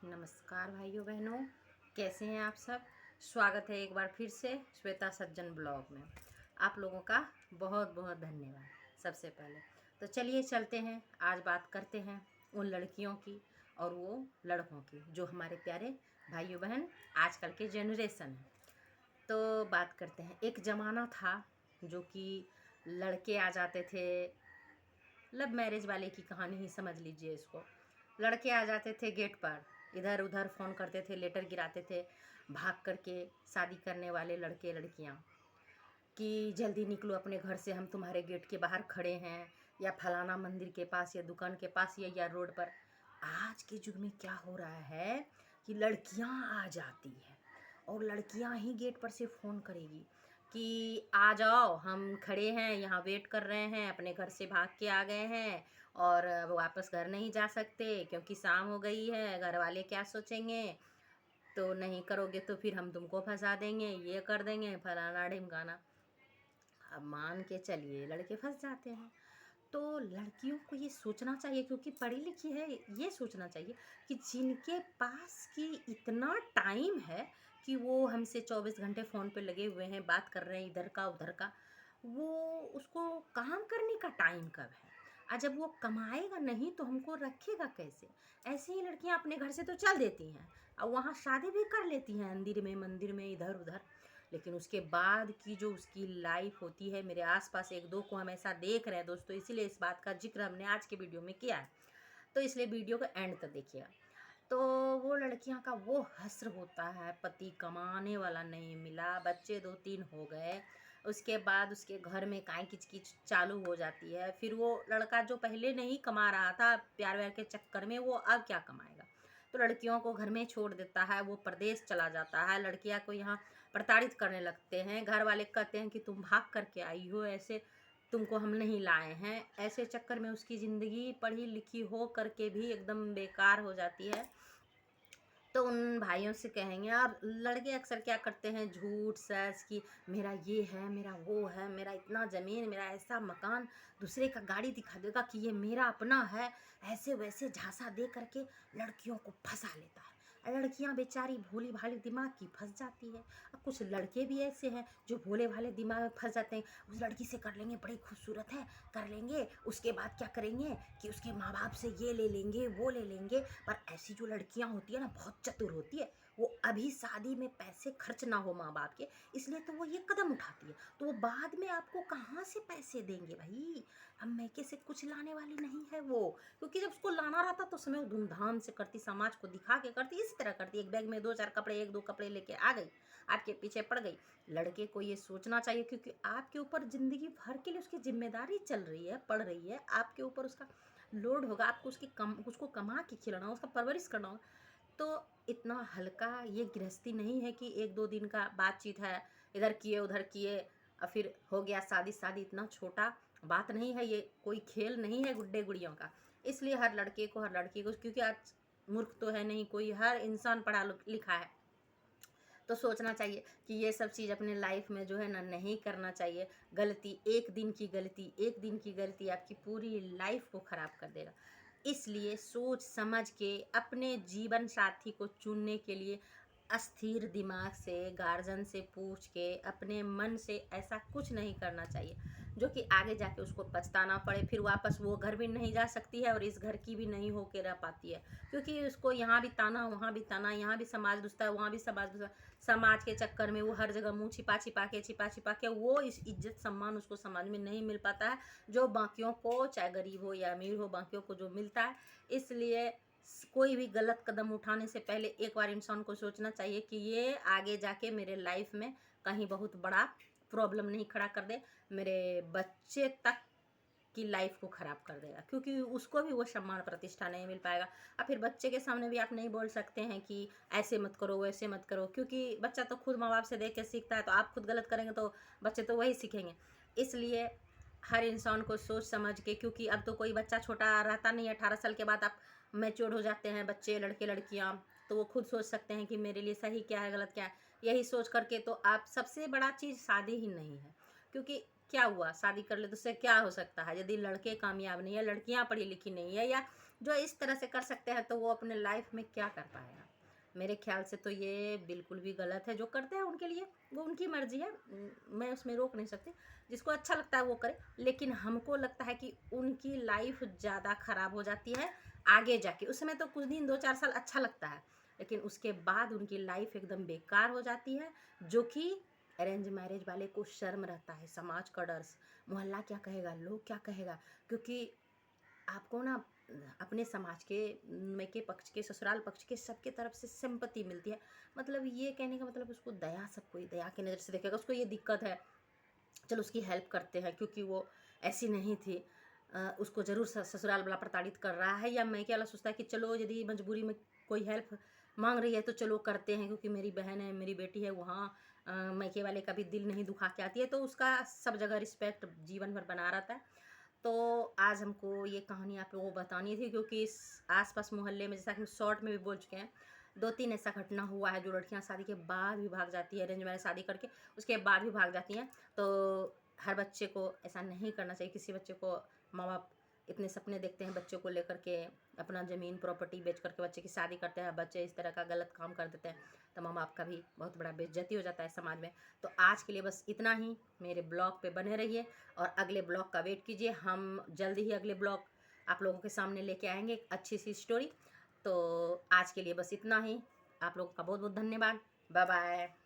नमस्कार भाइयों बहनों, कैसे हैं आप सब। स्वागत है एक बार फिर से श्वेता सज्जन ब्लॉग में। आप लोगों का बहुत बहुत धन्यवाद सबसे पहले। तो चलिए चलते हैं, आज बात करते हैं उन लड़कियों की और वो लड़कों की जो हमारे प्यारे भाइयों बहन आजकल के जनरेशन है। तो बात करते हैं, एक ज़माना था जो कि लड़के आ जाते थे, लव मैरिज वाले की कहानी ही समझ लीजिए इसको। लड़के आ जाते थे गेट पर, इधर उधर फ़ोन करते थे, लेटर गिराते थे, भाग करके शादी करने वाले लड़के लड़कियां कि जल्दी निकलो अपने घर से, हम तुम्हारे गेट के बाहर खड़े हैं, या फलाना मंदिर के पास या दुकान के पास या रोड पर। आज के युग में क्या हो रहा है कि लड़कियां आ जाती हैं और लड़कियां ही गेट पर से फ़ोन करेगी कि आ जाओ, हम खड़े हैं यहाँ, वेट कर रहे हैं, अपने घर से भाग के आ गए हैं और वापस घर नहीं जा सकते क्योंकि शाम हो गई है, घर वाले क्या सोचेंगे, तो नहीं करोगे तो फिर हम तुमको फंसा देंगे, ये कर देंगे, फलाना ढिमकाना। अब मान के चलिए लड़के फंस जाते हैं। तो लड़कियों को ये सोचना चाहिए, क्योंकि पढ़ी लिखी है, ये सोचना चाहिए कि जिनके पास की इतना टाइम है कि वो हमसे 24 घंटे फ़ोन पे लगे हुए हैं, बात कर रहे हैं इधर का उधर का, वो उसको काम करने का टाइम कब है। जब वो कमाएगा नहीं तो हमको रखेगा कैसे। ऐसे ही लड़कियां अपने घर से तो चल देती हैं और वहाँ शादी भी कर लेती हैं, मंदिर में इधर उधर, लेकिन उसके बाद की जो उसकी लाइफ होती है, मेरे आसपास एक दो को हम ऐसा देख रहे हैं दोस्तों, इसीलिए इस बात का जिक्र हमने आज के वीडियो में किया है, तो इसलिए वीडियो को एंड तक देखिएगा। तो वो लड़कियां का वो हस्र होता है, पति कमाने वाला नहीं मिला, बच्चे 2-3 हो गए, उसके बाद उसके घर में काई किचकिच चालू हो जाती है। फिर वो लड़का जो पहले नहीं कमा रहा था प्यार व्यार के चक्कर में, वो अब क्या कमाएगा। तो लड़कियों को घर में छोड़ देता है, वो प्रदेश चला जाता है, लड़कियां को यहाँ प्रताड़ित करने लगते हैं। घर वाले कहते हैं कि तुम भाग करके आई हो, ऐसे तुमको हम नहीं लाए हैं। ऐसे चक्कर में उसकी ज़िंदगी पढ़ी लिखी हो करके भी एकदम बेकार हो जाती है। तो उन भाइयों से कहेंगे, और लड़के अक्सर क्या करते हैं, झूठ सच कि मेरा ये है, मेरा वो है, मेरा इतना ज़मीन, मेरा ऐसा मकान, दूसरे का गाड़ी दिखा देगा कि ये मेरा अपना है, ऐसे वैसे झांसा दे करके लड़कियों को फंसा लेता है। लड़कियां बेचारी भोली भाली दिमाग की फंस जाती है। और कुछ लड़के भी ऐसे हैं जो भोले भाले दिमाग में फंस जाते हैं, उस लड़की से कर लेंगे, बड़ी खूबसूरत है, कर लेंगे, उसके बाद क्या करेंगे कि उसके माँ बाप से ये ले लेंगे वो ले लेंगे। पर ऐसी जो लड़कियां होती है ना, बहुत चतुर होती है, वो अभी शादी में पैसे खर्च ना हो माँ बाप के, इसलिए तो वो ये कदम उठाती है। तो वो बाद में आपको कहाँ से पैसे देंगे भाई, हम मैके से कुछ लाने वाली नहीं है वो, क्योंकि जब उसको लाना रहता तो उसमें वो धूमधाम से करती, समाज को दिखा के करती, इसी तरह करती, एक बैग में 2-4 कपड़े, 1-2 कपड़े लेके आ गई, आपके पीछे पड़ गई। लड़के को ये सोचना चाहिए, क्योंकि आपके ऊपर जिंदगी भर के लिए उसकी जिम्मेदारी चल रही है, पड़ रही है, आपके ऊपर उसका लोड होगा, आपको उसको कमा के खिलाना होगा, उसका परवरिश करना होगा। तो इतना हल्का ये गृहस्थी नहीं है कि 1-2 दिन का बातचीत है, इधर किए उधर किए और फिर हो गया शादी। शादी इतना छोटा बात नहीं है, ये कोई खेल नहीं है गुड्डे गुड़ियों का। इसलिए हर लड़के को हर लड़की को, क्योंकि आज मूर्ख तो है नहीं कोई, हर इंसान पढ़ा लिखा है, तो सोचना चाहिए कि ये सब चीज़ अपने लाइफ में जो है ना नहीं करना चाहिए। गलती, एक दिन की गलती आपकी पूरी लाइफ को ख़राब कर देगा। इसलिए सोच समझ के अपने जीवन साथी को चुनने के लिए अस्थिर दिमाग से, गार्जियन से पूछ के, अपने मन से ऐसा कुछ नहीं करना चाहिए जो कि आगे जाके उसको पछताना पड़े, फिर वापस वो घर भी नहीं जा सकती है और इस घर की भी नहीं होके रह पाती है, क्योंकि उसको यहाँ भी ताना, वहाँ भी ताना, यहाँ भी समाज दुसता है, वहाँ भी समाज दुसता है। समाज के चक्कर में वो हर जगह मुँह छिपा के वो इस इज्जत सम्मान उसको समाज में नहीं मिल पाता है, जो बाकियों को, चाहे गरीब हो या अमीर हो, बाकियों को जो मिलता है। इसलिए कोई भी गलत कदम उठाने से पहले एक बार इंसान को सोचना चाहिए कि ये आगे जाके मेरे लाइफ में कहीं बहुत बड़ा प्रॉब्लम नहीं खड़ा कर दे, मेरे बच्चे तक की लाइफ को ख़राब कर देगा, क्योंकि उसको भी वो सम्मान प्रतिष्ठा नहीं मिल पाएगा। और फिर बच्चे के सामने भी आप नहीं बोल सकते हैं कि ऐसे मत करो वैसे मत करो, क्योंकि बच्चा तो खुद माँ बाप से देख के सीखता है, तो आप खुद गलत करेंगे तो बच्चे तो वही सीखेंगे। इसलिए हर इंसान को सोच समझ के, क्योंकि अब तो कोई बच्चा छोटा रहता नहीं है, 18 साल के बाद आप मैच्योर हो जाते हैं बच्चे, लड़के लड़कियां, तो वो खुद सोच सकते हैं कि मेरे लिए सही क्या है गलत क्या है। यही सोच करके तो आप, सबसे बड़ा चीज़ शादी ही नहीं है, क्योंकि क्या हुआ शादी कर ले तो उससे क्या हो सकता है, यदि लड़के कामयाब नहीं है, लड़कियां पढ़ी लिखी नहीं है, या जो इस तरह से कर सकते हैं तो वो अपने लाइफ में क्या कर पाएगा। मेरे ख्याल से तो ये बिल्कुल भी गलत है। जो करते हैं उनके लिए वो उनकी मर्जी है, मैं उसमें रोक नहीं सकती। जिसको अच्छा लगता है वो करे, लेकिन हमको लगता है कि उनकी लाइफ ज़्यादा ख़राब हो जाती है आगे जाके। उस समय तो कुछ दिन 2-4 साल अच्छा लगता है, लेकिन उसके बाद उनकी लाइफ एकदम बेकार हो जाती है। जो कि अरेंज मैरिज वाले को शर्म रहता है, समाज का डर, मोहल्ला क्या कहेगा, लोग क्या कहेगा, क्योंकि आपको ना अपने समाज के मायके पक्ष के, ससुराल पक्ष के, सबके तरफ से सिंपत्ति मिलती है। मतलब ये कहने का मतलब उसको दया, सब कोई दया की नज़र से देखेगा। उसको ये दिक्कत है, चलो उसकी हेल्प करते हैं क्योंकि वो ऐसी नहीं थी। उसको ज़रूर ससुराल वाला प्रताड़ित कर रहा है, या मायके वाला सोचता है कि चलो यदि मजबूरी में कोई हेल्प मांग रही है तो चलो करते हैं, क्योंकि मेरी बहन है, मेरी बेटी है, वहाँ मायके वाले का भी दिल नहीं दुखा के आती है, तो उसका सब जगह रिस्पेक्ट जीवन भर बना रहता है। तो आज हमको ये कहानी आप लोगों को बतानी थी, क्योंकि इस आसपास मोहल्ले में, जैसा कि हम शॉर्ट में भी बोल चुके हैं, 2-3 ऐसा घटना हुआ है जो लड़कियां शादी के बाद भी भाग जाती है, अरेंज मैरिज शादी करके उसके बाद भी भाग जाती हैं। तो हर बच्चे को ऐसा नहीं करना चाहिए। किसी बच्चे को, माँ बाप इतने सपने देखते हैं बच्चों को लेकर के, अपना ज़मीन प्रॉपर्टी बेच करके बच्चे की शादी करते हैं, बच्चे इस तरह का गलत काम कर देते हैं तो माँ बाप का भी बहुत बड़ा बेइज्जती हो जाता है समाज में। तो आज के लिए बस इतना ही। मेरे ब्लॉग पे बने रहिए और अगले ब्लॉग का वेट कीजिए। हम जल्दी ही अगले ब्लॉग आप लोगों के सामने लेके आएंगे, एक अच्छी सी स्टोरी। तो आज के लिए बस इतना ही। आप लोगों का बहुत बहुत धन्यवाद। Bye bye.